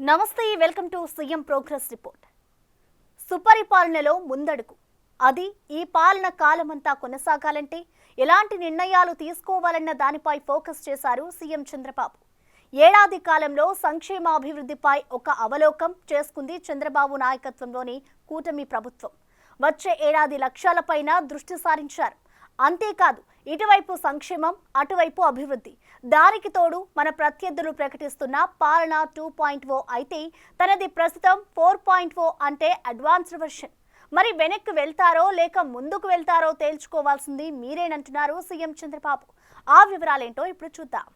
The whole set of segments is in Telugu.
నమస్తే, welcome to CM progress report. సుపరిపాలనలో ముందడుగు. అది ఈ పాలన కాలమంతా కొనసాగాలంటే ఎలాంటి నిర్ణయాలు తీసుకోవాలన్న దానిపై ఫోకస్ చేశారు సీఎం చంద్రబాబు. ఏడాది కాలంలో సంక్షేమాభివృద్ధిపై ఒక అవలోకం చేసుకుంది చంద్రబాబు నాయకత్వంలోని కూటమి ప్రభుత్వం. వచ్చే ఏడాది లక్ష్యాలపైన దృష్టి సారించారు. అంతేకాదు, ఇటువైపు సంక్షేమం, అటువైపు అభివృద్ధి. దానికి తోడు మన ప్రత్యర్థులు ప్రకటిస్తున్న పాలన 2.0 అయితే తనది ప్రస్తుతం 4.0 అంటే అడ్వాన్స్డ్ వెర్షన్. మరి వెనక్కి వెళ్తారో లేక ముందుకు వెళ్తారో తేల్చుకోవాల్సింది మీరేనంటున్నారు సీఎం చంద్రబాబు. ఆ వివరాలేంటో ఇప్పుడు చూద్దాం.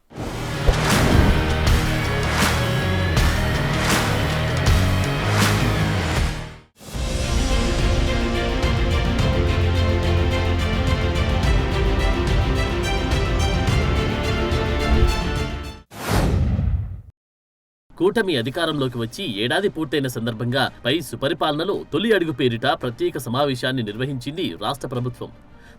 కూటమి అధికారంలోకి వచ్చి ఏడాది పూర్తయిన సందర్భంగా పై సుపరిపాలనలో తొలి అడుగు పేరిట ప్రత్యేక సమావేశాన్ని నిర్వహించింది రాష్ట్ర ప్రభుత్వం.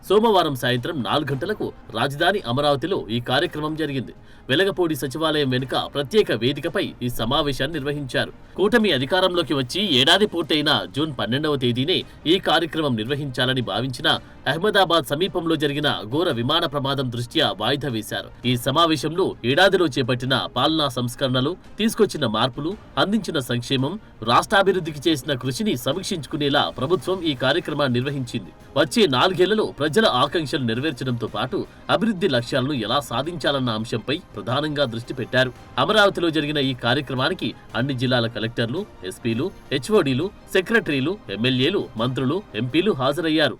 సోమవారం సాయంత్రం 4 గంటలకు రాజధాని అమరావతిలో ఈ కార్యక్రమం జరిగింది. వెలగపూడి సచివాలయం వెనుక ప్రత్యేక వేదికపై ఈ సమావేశాన్ని నిర్వహించారు. కూటమి అధికారంలోకి వచ్చి ఏడాది పూర్తయిన జూన్ 12వ తేదీనే ఈ కార్యక్రమం నిర్వహించాలని భావించిన అహ్మదాబాద్ సమీపంలో జరిగిన ఘోర విమాన ప్రమాదం దృష్ట్యా వాయిదా వేశారు. ఈ సమావేశంలో ఏడాదిలో చేపట్టిన పాలనా సంస్కరణలు, తీసుకొచ్చిన మార్పులు, అందించిన సంక్షేమం, రాష్ట్రాభివృద్ధికి చేసిన కృషిని సమీక్షించుకునేలా ప్రభుత్వం ఈ కార్యక్రమాన్ని నిర్వహించింది. వచ్చే 4 ఏళ్లలో ప్రజల ఆకాంక్షలు నెరవేర్చడంతో పాటు అభివృద్ధి లక్ష్యాలను ఎలా సాధించాలన్న అంశంపై ప్రధానంగా దృష్టి పెట్టారు. అమరావతిలో జరిగిన ఈ కార్యక్రమానికి అన్ని జిల్లాల కలెక్టర్లు, ఎస్పీలు, హెచ్ఓడీలు, సెక్రటరీలు, ఎమ్మెల్యేలు, మంత్రులు, ఎంపీలు హాజరయ్యారు.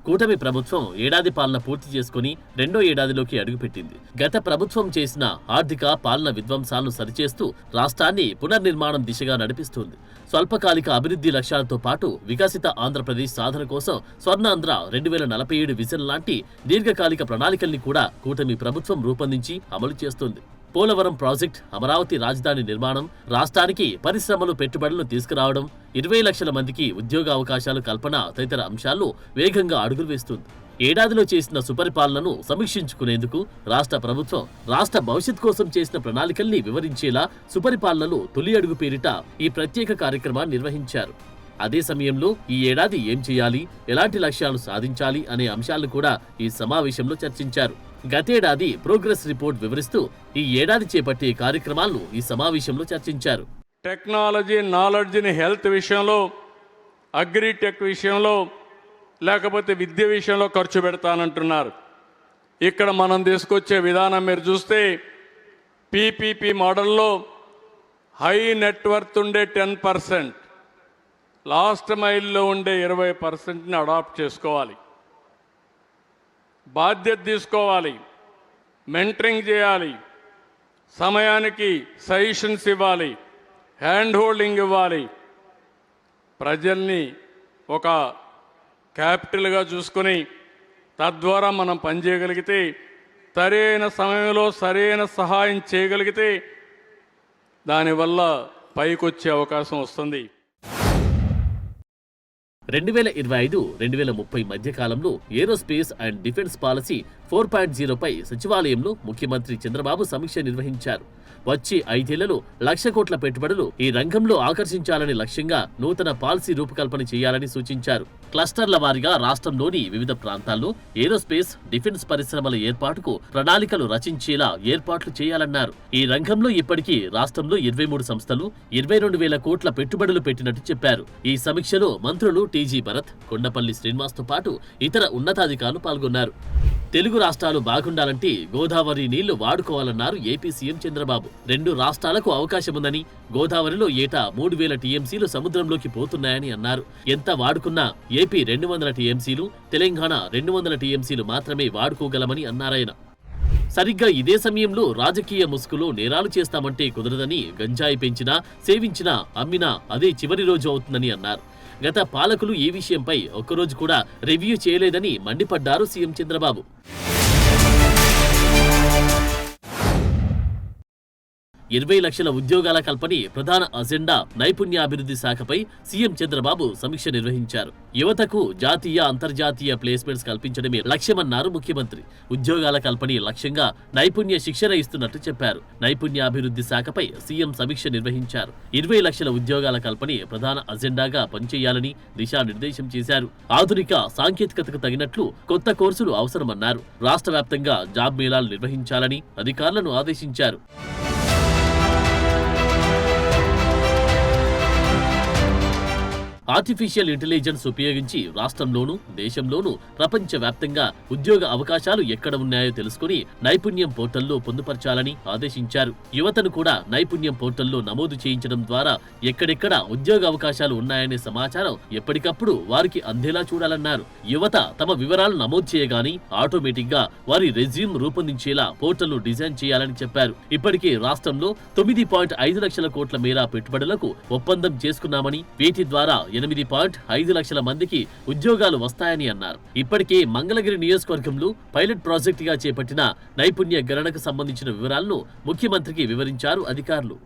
కూటమి ప్రభుత్వం ఏడాది పాలన పూర్తి చేసుకుని 2వ ఏడాదిలోకి అడుగుపెట్టింది. గత ప్రభుత్వం చేసిన ఆర్థిక పాలన విధ్వంసాలను సరిచేస్తూ రాష్ట్రాన్ని పునర్నిర్మాణం దిశగా నడిపిస్తుంది. స్వల్పకాలిక అభివృద్ధి లక్ష్యాలతో పాటు వికసిత ఆంధ్రప్రదేశ్ సాధన కోసం స్వర్ణాంధ్ర 2047 విజన్ లాంటి దీర్ఘకాలిక ప్రణాళికల్ని కూడా కూటమి ప్రభుత్వం రూపొందించి అమలు చేస్తుంది. పోలవరం ప్రాజెక్ట్, అమరావతి రాజధాని నిర్మాణం, రాష్ట్రానికి పరిశ్రమలు, పెట్టుబడులను తీసుకురావడం, 20 లక్షల మందికి ఉద్యోగ అవకాశాలు కల్పన తదితర అంశాల్లో వేగంగా అడుగులు వేస్తుంది. ఏడాదిలో చేసిన సుపరిపాలనను సమీక్షించుకునేందుకు రాష్ట్ర ప్రభుత్వం రాష్ట్ర భవిష్యత్ కోసం చేసిన ప్రణాళికల్ని వివరించేలా సుపరిపాలనలో తొలి అడుగు పేరిట ఈ ప్రత్యేక కార్యక్రమాన్ని నిర్వహించారు. అదే సమయంలో ఈ ఏడాది ఏం చేయాలి, ఎలాంటి లక్ష్యాలు సాధించాలి అనే అంశాలను కూడా ఈ సమావేశంలో చర్చించారు. గతేడాది ప్రోగ్రెస్ రిపోర్ట్ వివరిస్తూ ఈ ఏడాది చేపట్టే కార్యక్రమాలను ఈ సమావేశంలో చర్చించారు. టెక్నాలజీ, నాలెడ్జ్ని హెల్త్ విషయంలో, అగ్రిటెక్ విషయంలో, లేకపోతే విద్య విషయంలో ఖర్చు పెడతానంటున్నారు. ఇక్కడ మనం తీసుకొచ్చే విధానం మీరు చూస్తే పీపీపీ మోడల్లో హై నెట్వర్త్ ఉండే 10%, లాస్ట్ మైల్లో ఉండే 20%ని అడాప్ట్ చేసుకోవాలి. బాధ్యత తీసుకోవాలి, మెంటరింగ్ చేయాలి, సమయానికి సజెషన్స్ ఇవ్వాలి, హ్యాండ్ హోల్డింగ్ ఇవ్వాలి. ప్రజల్ని ఒక క్యాపిటల్గా చూసుకొని తద్వారా మనం పనిచేయగలిగితే, సరైన సమయంలో సరైన సహాయం చేయగలిగితే దానివల్ల పైకొచ్చే అవకాశం వస్తుంది. 2025-2030 మధ్య కాలంలో ఏరోస్పేస్ అండ్ డిఫెన్స్ పాలసీ 4.0పై సచివాలయంలో ముఖ్యమంత్రి చంద్రబాబు సమీక్ష నిర్వహించారు. వచ్చే 5 ఏళ్లలో 1,00,000 కోట్ల పెట్టుబడులు ఈ రంగంలో ఆకర్షించాలని లక్ష్యంగా నూతన పాలసీ రూపకల్పన చేయాలని సూచించారు. క్లస్టర్ల వారీగా రాష్ట్రంలోని వివిధ ప్రాంతాల్లో ఏరోస్పేస్, డిఫెన్స్ పరిశ్రమల ఏర్పాటుకు ప్రణాళికలు రచించేలా ఏర్పాట్లు చేయాలన్నారు. ఈ రంగంలో ఇప్పటికీ రాష్ట్రంలో 23 సంస్థలు 22,000 కోట్ల పెట్టుబడులు పెట్టినట్టు చెప్పారు. ఈ సమీక్షలో మంత్రులు టీజీ భరత్, కొండపల్లి శ్రీనివాస్తో పాటు ఇతర ఉన్నతాధికారులు పాల్గొన్నారు. తెలుగు రాష్ట్రాలు బాగుండాలంటే గోదావరి నీళ్లు వాడుకోవాలన్నారు ఏపీ సీఎం చంద్రబాబు. 2 రాష్ట్రాలకు అవకాశముందని, గోదావరిలో ఏటా 3,000 టీఎంసీలు సముద్రంలోకి పోతున్నాయని అన్నారు. ఎంత వాడుకున్నా ఏపీ 200 టీఎంసీలు, తెలంగాణ 200 టీఎంసీలు మాత్రమే వాడుకోగలమని అన్నారాయన. సరిగ్గా ఇదే సమయంలో రాజకీయ ముసుగులో నేరాలు చేస్తామంటే కుదరదని, గంజాయి పెంచినా, సేవించినా, అమ్మినా అదే చివరి రోజు అవుతుందని అన్నారు. గత పాలకులు ఈ విషయంపై ఒక్కరోజు కూడా రివ్యూ చేయలేదని మండిపడ్డారు సీఎం చంద్రబాబు. 20 లక్షల ఉద్యోగాల కల్పనే ప్రధాన అజెండా నైపుణ్యాభివృద్ధి శాఖపై సీఎం చంద్రబాబు సమీక్ష నిర్వహించారు. యువతకు జాతీయ అంతర్జాతీయ ప్లేస్మెంట్స్ కల్పించడమే లక్ష్యమన్నారు ముఖ్యమంత్రి. ఉద్యోగాల కల్పనే లక్ష్యంగా నైపుణ్య శిక్షణ ఇస్తున్నట్టు చెప్పారు. నైపుణ్యాభివృద్ధి శాఖపై సీఎం సమీక్ష నిర్వహించారు. 20 లక్షల ఉద్యోగాల కల్పనే ప్రధాన అజెండాగా పనిచేయాలని దిశానిర్దేశం చేశారు. ఆధునిక సాంకేతికతకు తగినట్లు కొత్త కోర్సులు అవసరమన్నారు. రాష్ట్ర వ్యాప్తంగా జాబ్ మేళాలు నిర్వహించాలని అధికారులను ఆదేశించారు. ఆర్టిఫిషియల్ ఇంటెలిజెన్స్ ఉపయోగించి రాష్ట్రంలోనూ దేశంలోనూ ప్రపంచవ్యాప్తంగా ఉద్యోగ అవకాశాలు ఎక్కడ ఉన్నాయో తెలుసుకుని నైపుణ్యం పోర్టల్లో పొందుపరచాలని ఆదేశించారు. యువతను కూడా నైపుణ్యం పోర్టల్లో నమోదు చేయించడం ద్వారా ఎక్కడెక్కడ ఉద్యోగ అవకాశాలు ఉన్నాయనే సమాచారం ఎప్పటికప్పుడు వారికి అందేలా చూడాలన్నారు. యువత తమ వివరాలు నమోదు చేయగానే ఆటోమేటిక్ గా వారి రెజ్యూమ్ రూపొందించేలా పోర్టల్ను డిజైన్ చేయాలని చెప్పారు. ఇప్పటికే రాష్ట్రంలో 9.5 లక్షల కోట్ల మేర పెట్టుబడులకు ఒప్పందం చేసుకున్నామని, వీటి ద్వారా 8.5 లక్షల మందికి ఉద్యోగాలు వస్తాయని అన్నారు. ఇప్పటికే మంగళగిరి నియోజకవర్గంలో పైలట్ ప్రాజెక్టుగా చేపట్టిన నైపుణ్య గణనకు సంబంధించిన వివరాలను ముఖ్యమంత్రికి వివరించారు అధికారులు.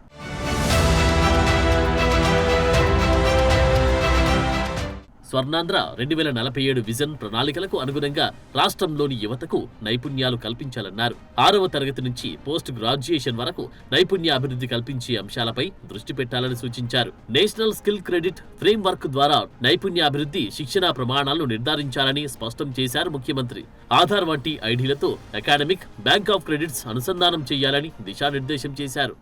స్వర్ణాంధ్ర 2047 విజన్ ప్రణాళికలకు అనుగుణంగా రాష్ట్రంలోని యువతకు నైపుణ్యాలు కల్పించాలన్నారు. 6వ తరగతి నుంచి పోస్ట్ గ్రాడ్యుయేషన్ వరకు నైపుణ్యాభివృద్ధి కల్పించే అంశాలపై దృష్టి పెట్టాలని సూచించారు. National skill credit frame work ద్వారా నైపుణ్యాభివృద్ధి శిక్షణా ప్రమాణాలను నిర్ధారించాలని స్పష్టం చేశారు ముఖ్యమంత్రి. ఆధార్ వంటి ఐడీలతో అకాడమిక్, బ్యాంక్ ఆఫ్ క్రెడిట్స్ అనుసంధానం చేయాలని దిశానిర్దేశం చేశారు.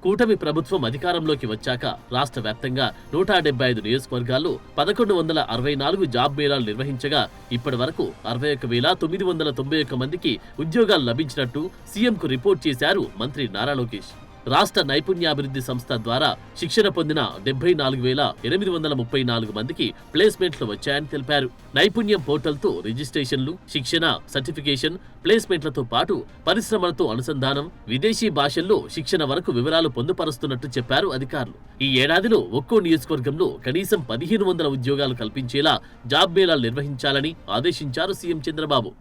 కూటమి ప్రభుత్వం అధికారంలోకి వచ్చాక రాష్ట్ర వ్యాప్తంగా 175 నియోజకవర్గాల్లో 1164 జాబ్ మేళాలు నిర్వహించగా ఇప్పటి వరకు 61,991 మందికి ఉద్యోగాలు లభించినట్టు సీఎంకు రిపోర్ట్ చేశారు మంత్రి నారా లోకేష్. రాష్ట్ర నైపుణ్యాభివృద్ధి సంస్థ ద్వారా శిక్షణ పొందిన 74,834 మందికి ప్లేస్మెంట్లు వచ్చాయని తెలిపారు. నైపుణ్యం పోర్టల్తో రిజిస్ట్రేషన్లు, శిక్షణ, సర్టిఫికేషన్, ప్లేస్మెంట్లతో పాటు పరిశ్రమలతో అనుసంధానం, విదేశీ భాషల్లో శిక్షణ వరకు వివరాలు పొందుపరుస్తున్నట్టు చెప్పారు అధికారులు. ఈ ఏడాదిలో ఒక్కో నియోజకవర్గంలో కనీసం 1,500 ఉద్యోగాలు కల్పించేలా జాబ్ మేళాలు నిర్వహించాలని ఆదేశించారు సీఎం చంద్రబాబు.